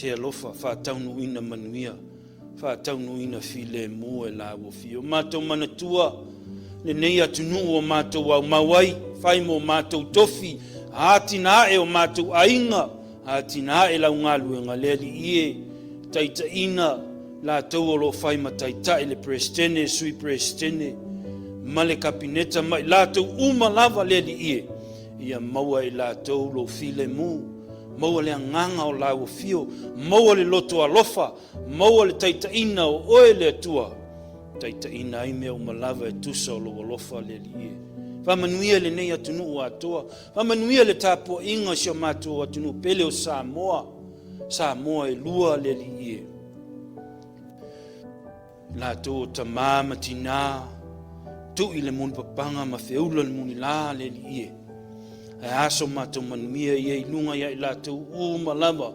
te alofa, whātaunu ina manuia, whātaunu ina filemu e la wofio. Mātou manatua, le nei atunuu o mātou au mawai, whai mo mātou tofi, hātina e o mātou ainga, hātina e lau ngāluenga leli ie, taita ina, la tau o lo whai mataita le prestene, sui prestene, male kapineta mai, la tau lava leli ie, ia maua e la tau lo filemu, maua le nganga o la wofio, maua le loto alofa, maua le taita ina o oe le atua, taita ina ai mea umalava e tusa o lo alofa leli ie. Manuia le nei atunuu o Atua, manuia le tapo inga sio mātua atunuu pele o Samoa e lua leli ie. La to tamā matina, tu i le muni papanga ma feula le muni la leli ie. E aso mātou manuia ia i lunga ia i la tu malava,